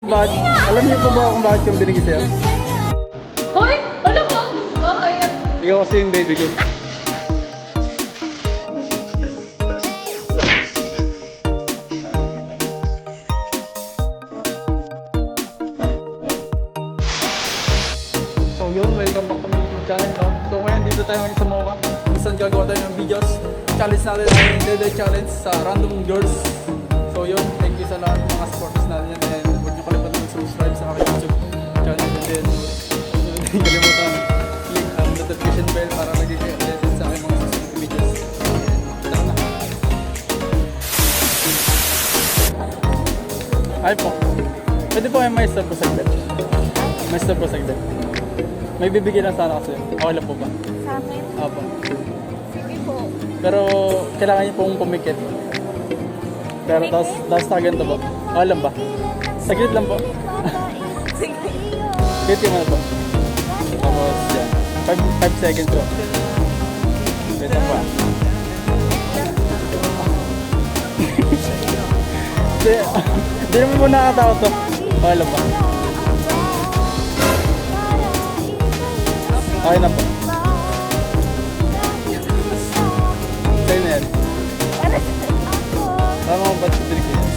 Bakit? Alam niyo po ba kung bakit yung binigay sa'yo? Hoy! Ano ba? Okay. Ikaw kasi yung baby ko. So yun, welcome back to my YouTube channel. No? So ngayon dito tayo ngayon sa Mocha. Minsan gagawa tayo ng videos. Challenge natin ay Dede Challenge sa Random Girls. So yun, thank you sa lahat ng mga supporters natin. And huwag niyo kalimutan mag-subscribe sa aking YouTube channel. And then, huwag kalimutan click ang notification bell para magiging updated sa aking mga susunod videos. And tara na. Ay po, pwede po kayo may stop po saglit. May stop po saglit. May bibigyan lang sana kasi. Okay lang po ba? Sa akin? Opo. Sige po. Pero kailangan niyo pong pumikit. Pero tapos na ganito po. Okay lang ba? Saglit lang po. Sige. Wait yung ano po. Tapos yan. 5 seconds po. Wait lang po. Hindi naman po nakatawa to. Okay lang ba? Okay na po. Sa'yo na yan. Tama ko ba't pinigil ko yan?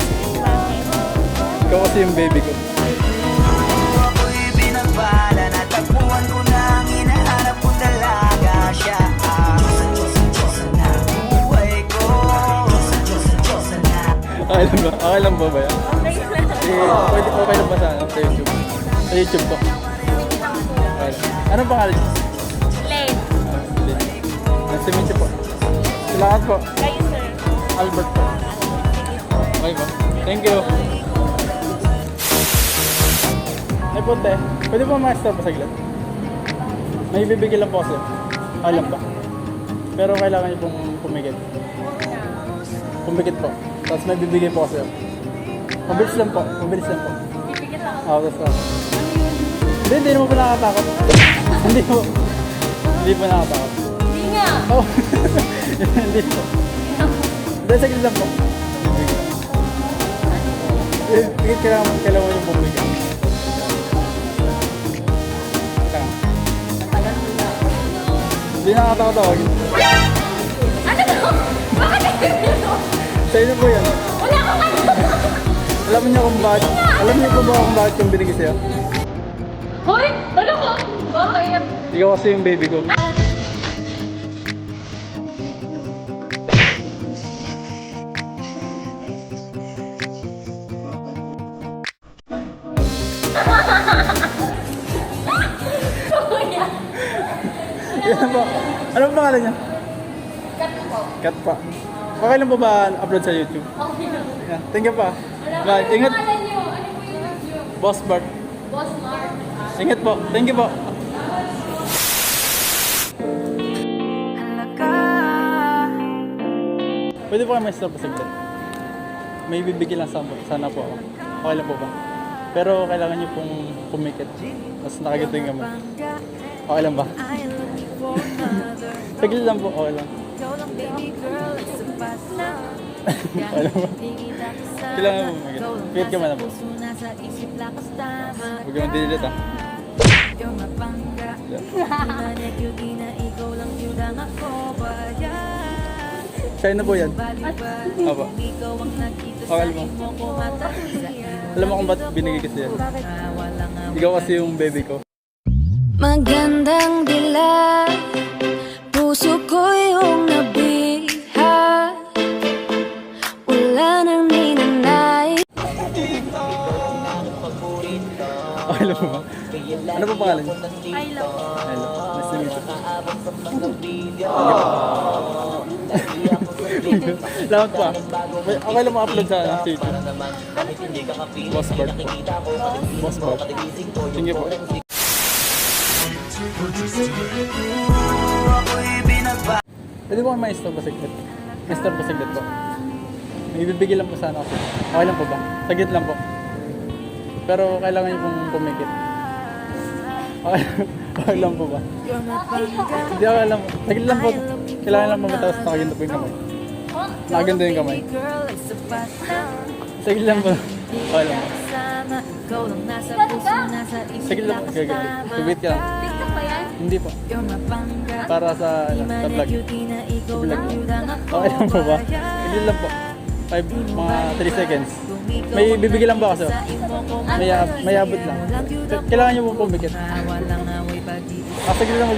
Ikaw kasi yung baby ko. Ako'y binagpala, natagpuan ko na ang hinahanap kong dalaga siya. Diyosa na buhay ko. Diyosa na. Okay lang ba? Okay lang ba ba yan? Pwede okay lang ba sa YouTube? Sa YouTube ko. Okay lang. Anong pangalan niyo? Late. Nice to meet you po. Salamat po. Kayo, sir. Albert po. Okay po. Thank you. Ay punte, pwede po master pa saglit? May bibigyan lang po kasi. Alam ba? Pero kailangan niyo pong pumikit. Pumikit po. Tapos may bibigay po kasi. Mabilis lang po. Mabilis lang po. Pipigit ako. Tapos. Hindi naman po nakakatakot. Hindi po. Hindi po nakakatakot. Hindi nga. Oh. Hindi po. Hindi, saglit lang po. Pikit kailangan yung bumigay. Hindi nakakatakot. Ano to? Bakit ito? Sa inyo po yan. Wala akong ano. Alam niyo kung bakit? Alam niyo po ba kung bakit yung binigay sa'yo? Hoy! Ano ko? Bakit? Ikaw kasi yung baby ko. Kuya. Yan po. Ano ang pangalan niya? Cut po. Kat pa. Okay lang po ba upload sa YouTube? Okay lang. Yeah. Thank you pa. Wala Bye. ko. Ingat. Ano niyo? Ano po yung YouTube? Boss Bart. Boss Mark. Ingat po. Thank you po. Halaga. Pwede po kayo may stop saglit. May bibigyan lang sana po ako. Okay lang po ba? Pero kailangan niyo pong pumikit. Tapos nakaganto yung kamay. Okay lang ba? Saglit lang po. Okay lang. Okay lang ba? Kailangan mo pumikit. Pikit ka man na po. Huwag ka mag-delete ah. Sa'yo na po yan. Opo. Okay lang mo. Alam mo kung ba't binigay kasi yan? Ikaw kasi yung baby ko. Magandang dilag, puso ko yung nabiha. Wala nang ninanay. Okay lang mo ba? Ano pa pangalan niyo? I love. Hello. Nice to meet you. Salamat pa. Okay lang ma-upload sa YouTube. Boss Bart po. Boss Bart. Sige po. Ako'y binagpala. Pwede po may stop ba saglit? May stop ba saglit po? May bibigyan lang po sana kasi. Okay lang po ba? Saglit lang po. Pero kailangan niyo pong pumikit. Okay lang po ba? Hindi ako alam. Saglit lang po. Kailangan lang po matapos nakaganto po yung kamay. Nakaganto yung kamay. Saglit lang po. Okay lang po. kasama. Ikaw lang nasa puso, nasa isip Sige lang, lakas okay. tama Wait ka lang. ka. TikTok ba yan? Hindi po. You're mapangga. Para sa Di man vlog. nag-duty na ikaw Vlog. lang yudang ako. Okay lang po ba? bayad. Sige lang po. Mga 3 seconds. Kung ikaw May ang bibigyan lang ba ako sa'yo? sa imo kung May abot lang. Kailangan niyo po pumikit. walang away pag-ibig. Sige lang,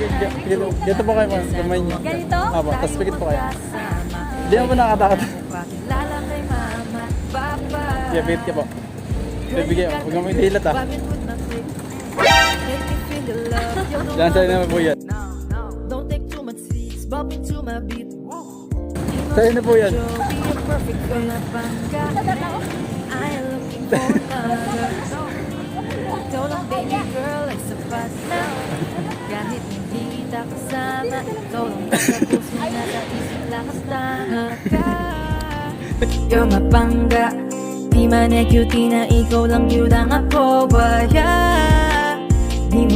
dito po kayo, kamay niyo. Ganito? Apo, tapos pikit po kayo. Kasama. Hindi naman po nakakatakot. Pakilala kay mama, papa. Yeah, pikit ka po. Bibigyan, huwag mo itilat ah. Yan sa'yo naman po yan. Don't take too much seats, bump into my beat. Sa'yo na po yan. Be a perfect girl na bangga. I am looking for another. Ikaw lang baby girl ay sapat na. Kahit hindi kita kasama, ikaw lang nasa puso, nasa isip lakas tama ka. You're mapangga. Di man na cutie na ikaw lang yun ang ako bayad.